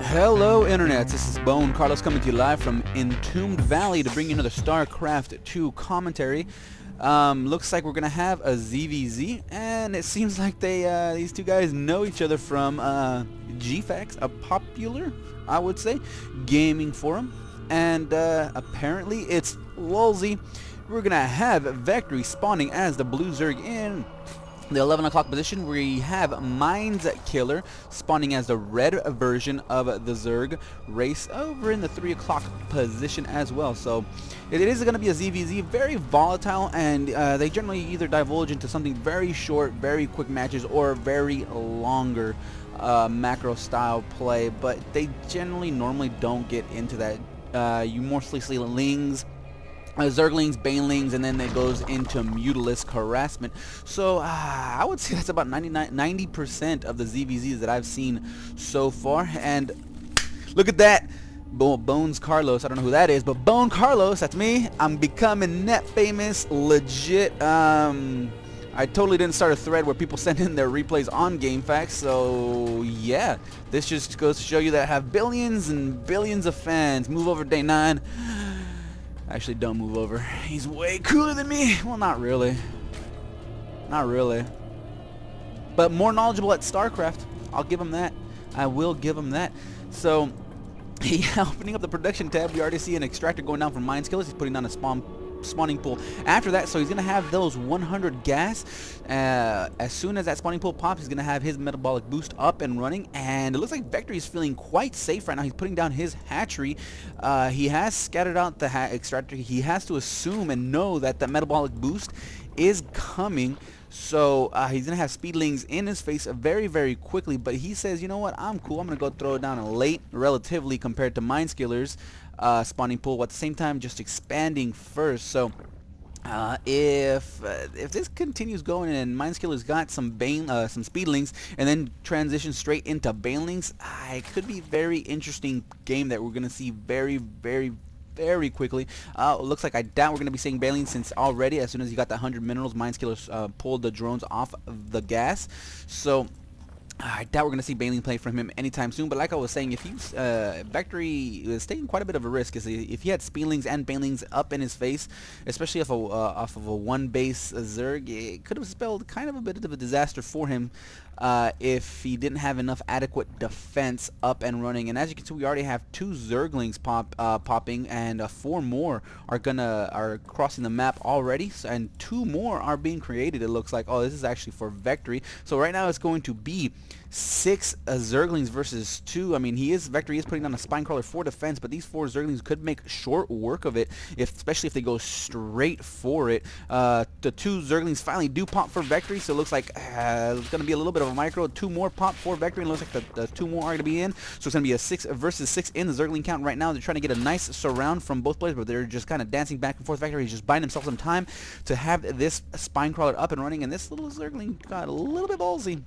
Hello Internet, this is BoneCarlos coming to you live from Entombed Valley to bring you another StarCraft 2 commentary. Looks like we're gonna have a ZVZ, and it seems like these two guys know each other from GFAX, a popular, I would say, gaming forum, and apparently it's Lulzy. We're gonna have veKtory spawning as the blue Zerg in the 11 o'clock position. We have mineskiller spawning as the red version of the Zerg race over in the 3 o'clock position as well. So it is going to be a ZVZ, very volatile, and they generally either divulge into something very short, very quick matches, or very longer macro style play, but they generally normally don't get into that. You mostly see Lings, Zerglings, Banelings, and then it goes into Mutalisk harassment. So I would say that's about 90% of the ZVZs that I've seen so far. And look at that, BoneCarlos. I don't know who that is, but BoneCarlos, that's me. I'm becoming net famous, legit. I totally didn't start a thread where people send in their replays on GameFAQs, so yeah, this just goes to show you that I have billions and billions of fans. Move over day 9. Actually, don't move over. He's way cooler than me. Well, not really. Not really. But more knowledgeable at StarCraft. I'll give him that. I will give him that. So, opening up the production tab, we already see an extractor going down from mineskillers. He's putting down a spawning pool after that, so he's gonna have those 100 gas. As soon as that spawning pool pops, he's gonna have his metabolic boost up and running, and it looks like veKtory is feeling quite safe right now. He's putting down his hatchery. He has scattered out the extractor. He has to assume and know that the metabolic boost is coming. So he's going to have speedlings in his face very, very quickly. But he says, you know what, I'm cool. I'm going to go throw it down late, relatively, compared to mineskillers spawning pool. At the same time, just expanding first. So if this continues going and mineskiller's got some speedlings and then transition straight into banelings, it could be very interesting game that we're going to see very, very quickly. Looks like I doubt we're going to be seeing Baleen, since already as soon as you got the 100 minerals, mineskillers pulled the drones off of the gas. So I doubt we're going to see Baleen play from him anytime soon. But like I was saying, if he's veKtory is taking quite a bit of a risk, if he had speedlings and banelings up in his face, especially off of a one base Zerg, it could have spelled kind of a bit of a disaster for him if he didn't have enough adequate defense up and running. And as you can see, we already have 2 Zerglings popping, and 4 more are crossing the map already, and 2 more are being created. It looks like, oh, this is actually for veKtory. So right now it's going to be 6 Zerglings versus 2. I mean, veKtory is putting down a Spinecrawler for defense, but these 4 Zerglings could make short work of it, especially if they go straight for it. The 2 Zerglings finally do pop for veKtory, so it looks like it's going to be a little bit of a micro. 2 more pop for veKtory, and it looks like the 2 more are going to be in. So it's going to be a 6 versus 6 in the Zergling count right now. They're trying to get a nice surround from both players, but they're just kind of dancing back and forth. veKtory is just buying himself some time to have this Spinecrawler up and running, and this little Zergling got a little bit ballsy.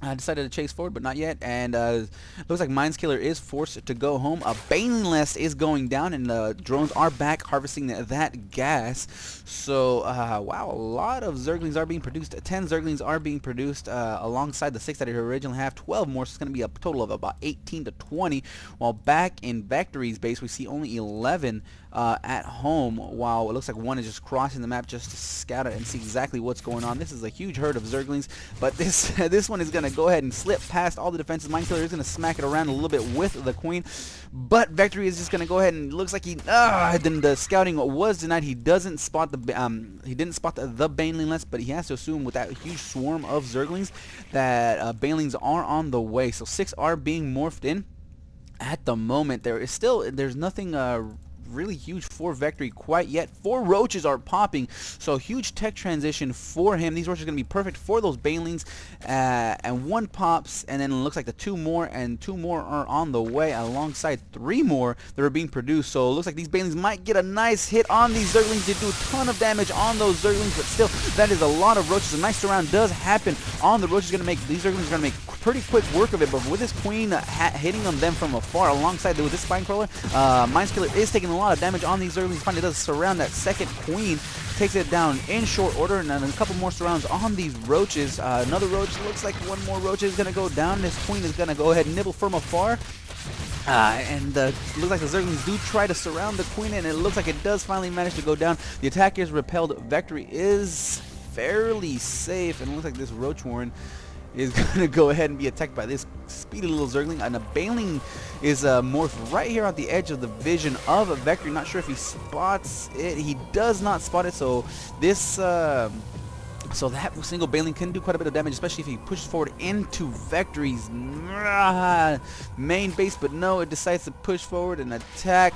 I decided to chase forward, but not yet, and looks like mineskiller is forced to go home. A Baneless is going down, and the drones are back harvesting that gas. So, wow, a lot of Zerglings are being produced. 10 Zerglings are being produced alongside the 6 that it originally have. 12 more, so it's going to be a total of about 18 to 20, while back in veKtory's base, we see only 11 at home, while it looks like 1 is just crossing the map just to scout it and see exactly what's going on. This is a huge herd of Zerglings, but this one is going to go ahead and slip past all the defenses. Mineskiller is going to smack it around a little bit with the Queen, but veKtory is just going to go ahead and looks like then the scouting was denied. He doesn't spot the Banelings, but he has to assume with that huge swarm of Zerglings that Banelings are on the way. So 6 are being morphed in at the moment. There's nothing really huge for veKtory quite yet. 4 roaches are popping, so huge tech transition for him. These roaches are going to be perfect for those banelings, and 1 pops, and then it looks like the 2 more, and 2 more are on the way alongside 3 more that are being produced. So it looks like these banelings might get a nice hit on these Zerglings. They do a ton of damage on those Zerglings, but still, that is a lot of roaches. A nice surround does happen on the roaches. These Zerglings are going to make pretty quick work of it, but with this Queen hitting on them from afar alongside with this Spinecrawler, mineskiller is taking a lot of damage on these Zerglings. Finally does surround that second Queen, takes it down in short order, and then a couple more surrounds on these roaches. Another roach, looks like 1 more roach is going to go down. This Queen is going to go ahead and nibble from afar. And looks like the Zerglings do try to surround the queen, and it looks like it does finally manage to go down. The attack is repelled. veKtory is fairly safe, and it looks like this Roach Warren is going to go ahead and be attacked by this speedy little Zergling. And a Baneling is morphed right here on the edge of the vision of veKtory. Not sure if he spots it. He does not spot it, so this... So that single Baneling can do quite a bit of damage, especially if he pushes forward into veKtory's main base. But no, it decides to push forward and attack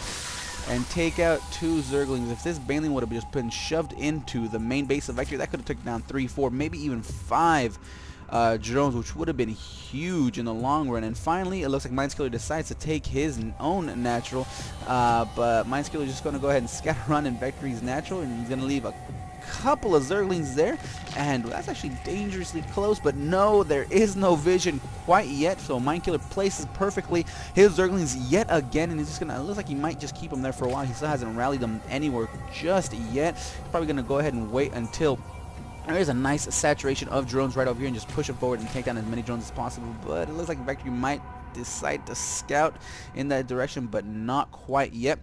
and take out 2 Zerglings. If this Baneling would have just been shoved into the main base of veKtory, that could have taken down 3, 4, maybe even 5 drones, which would have been huge in the long run. And finally, it looks like mineskiller decides to take his own natural, but mineskiller is just going to go ahead and scatter around in veKtory's natural, and he's going to leave a couple of Zerglings there, and that's actually dangerously close. But no, there is no vision quite yet, so mineskiller places perfectly his Zerglings yet again, and he's just gonna, it looks like he might just keep them there for a while. He still hasn't rallied them anywhere just yet. He's probably gonna go ahead and wait until there is a nice saturation of drones right over here and just push them forward and take down as many drones as possible. But it looks like veKtory might decide to scout in that direction, but not quite yet.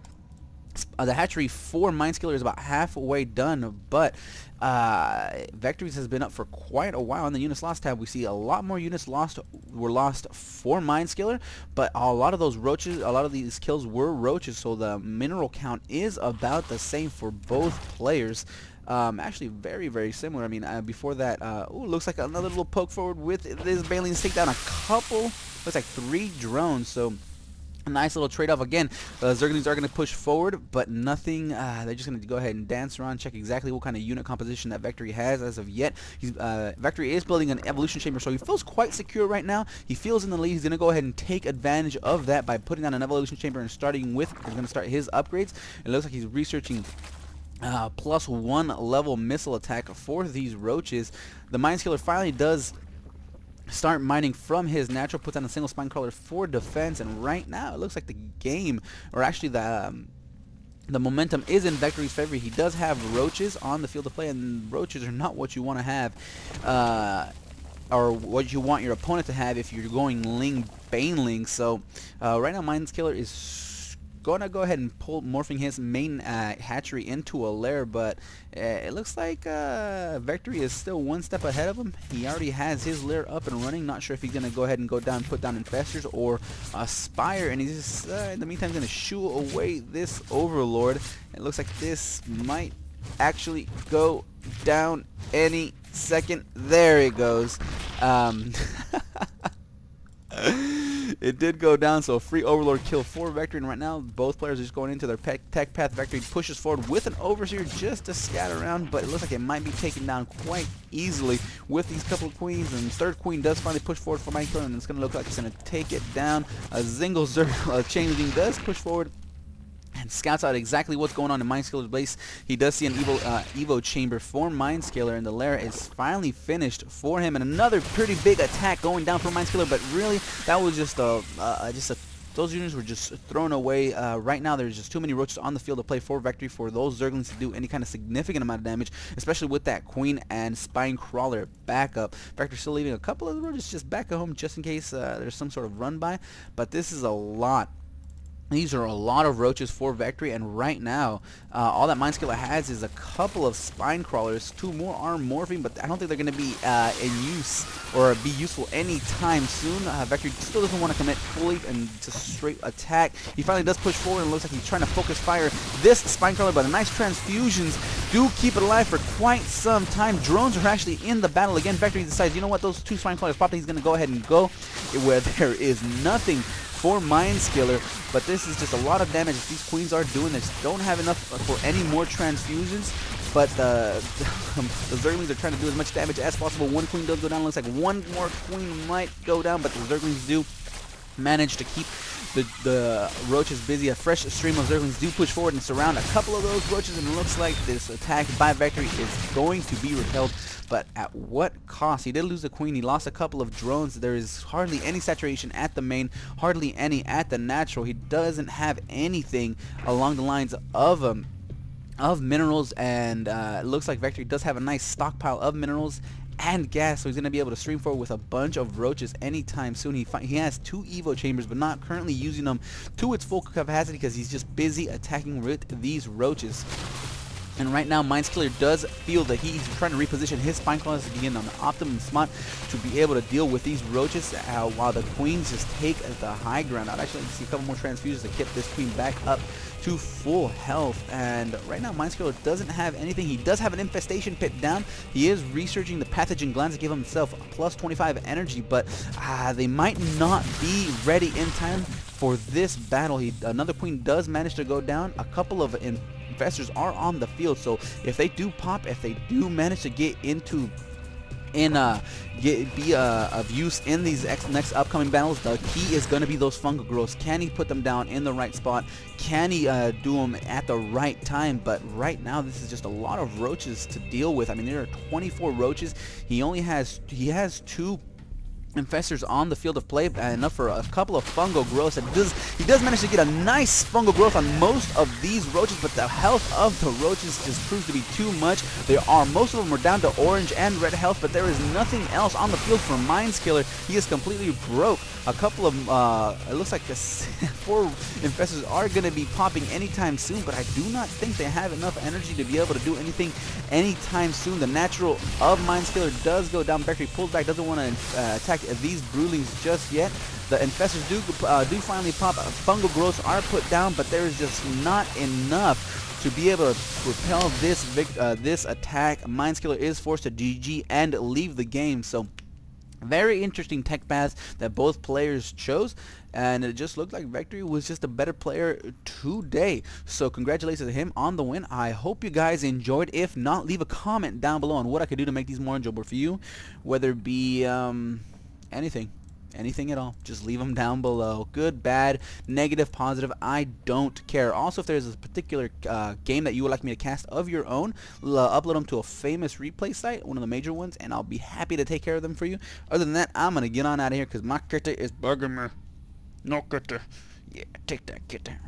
The hatchery for mineskiller is about halfway done, but veKtory's has been up for quite a while. On the units lost tab, we see a lot more units were lost for mineskiller, but a lot of those roaches, a lot of these kills were roaches, so the mineral count is about the same for both players. Actually very, very similar. I mean, before that, ooh, looks like another little poke forward with this Baneling to take down a couple, looks like 3 drones, so a nice little trade-off. Again, the Zerglings are going to push forward, but nothing. They're just going to go ahead and dance around, check exactly what kind of unit composition that veKtory has as of yet. veKtory is building an evolution chamber, so he feels quite secure right now. He feels in the lead. He's going to go ahead and take advantage of that by putting down an evolution chamber and starting with, he's going to start his upgrades. It looks like he's researching +1 level missile attack for these roaches. The mineskiller finally does start mining from his natural, puts on a single spine crawler for defense, and right now it looks like the game, or actually the momentum is in veKtory's favor. He does have roaches on the field of play, and roaches are not what you want to have, or what you want your opponent to have if you're going Ling Baneling. So right now mineskiller is gonna go ahead and morphing his main hatchery into a lair, but it looks like veKtory is still 1 step ahead of him. He already has his lair up and running. Not sure if he's gonna go ahead and go down, put down infestors or a spire, and he's just in the meantime gonna shoo away this overlord. It looks like this might actually go down any second. There it goes. It did go down, so a free overlord kill for veKtory, and right now both players are just going into their tech path. veKtory pushes forward with an overseer just to scatter around, but it looks like it might be taken down quite easily with these couple of queens, and third queen does finally push forward for mineskiller, and it's going to look like it's going to take it down. A Zingle Changeling does push forward and scouts out exactly what's going on in mineskiller's base. He does see an Evo chamber for mineskiller, and the lair is finally finished for him. And another pretty big attack going down for mineskiller, but really that was just those units were just thrown away. Right now there's just too many roaches on the field to play for veKtory for those Zerglings to do any kind of significant amount of damage, especially with that queen and spine crawler backup. veKtory's still leaving a couple of the roaches just back at home just in case there's some sort of run by, but this is a lot. These are a lot of roaches for veKtory, and right now all that mineskiller has is a couple of spine crawlers, 2 more arm morphing, but I don't think they're going to be in use or be useful anytime soon. veKtory still doesn't want to commit fully and to straight attack. He finally does push forward, and it looks like he's trying to focus fire this spine crawler, but the nice transfusions do keep it alive for quite some time. Drones are actually in the battle again. veKtory decides, you know what, those 2 spine crawlers popped, he's going to go ahead and go where there is nothing for mineskiller, but this is just a lot of damage that these queens are doing. They just don't have enough for any more transfusions, but the Zerglings are trying to do as much damage as possible. 1 queen does go down. Looks like 1 more queen might go down, but the Zerglings do manage to keep the roaches busy. A fresh stream of Zerglings do push forward and surround a couple of those roaches, and it looks like this attack by veKtory is going to be repelled, but at what cost? He did lose a queen. He lost a couple of drones. There is hardly any saturation at the main, hardly any at the natural. He doesn't have anything along the lines of minerals, and it looks like veKtory does have a nice stockpile of minerals and gas, so he's going to be able to stream forward with a bunch of roaches anytime soon. He has 2 Evo chambers, but not currently using them to its full capacity because he's just busy attacking with these roaches. And right now, mineskiller does feel that he's trying to reposition his BoneCarlos to be in on the optimum spot to be able to deal with these roaches while the queens just take the high ground. I'd actually like to see a couple more transfusions to get this queen back up to full health. And right now, mineskiller doesn't have anything. He does have an infestation pit down. He is researching the pathogen glands to give himself plus 25 energy, but they might not be ready in time for this battle. Another queen does manage to go down. A couple of infestors are on the field, so if they do pop, if they do manage to get into be of use in these next upcoming battles, the key is going to be those fungal growths. Can he put them down in the right spot? Can he do them at the right time? But right now, this is just a lot of roaches to deal with. I mean, there are 24 roaches. He has 2 infestors on the field of play, enough for a couple of fungal growths. He does manage to get a nice fungal growth on most of these roaches, but the health of the roaches just proves to be too much. Most of them are down to orange and red health, but there is nothing else on the field for mineskiller. He is completely broke. A couple of it looks like 4 infestors are going to be popping anytime soon, but I do not think they have enough energy to be able to do anything anytime soon. The natural of mineskiller does go down. veKtory pulls back, doesn't want to attack these broodlings just yet. The infestors do finally pop. Fungal growths are put down, but there is just not enough to be able to propel this attack. mineskiller is forced to GG and leave the game. So very interesting tech paths that both players chose, and it just looked like veKtory was just a better player today. So congratulations to him on the win. I hope you guys enjoyed. If not, leave a comment down below on what I could do to make these more enjoyable for you, whether it be anything at all. Just leave them down below. Good, bad, negative, positive, I don't care. Also, if there's a particular game that you would like me to cast of your own, upload them to a famous replay site, one of the major ones, and I'll be happy to take care of them for you. Other than that, I'm gonna get on out of here because my character is bugging me. No character. Yeah, take that, get that.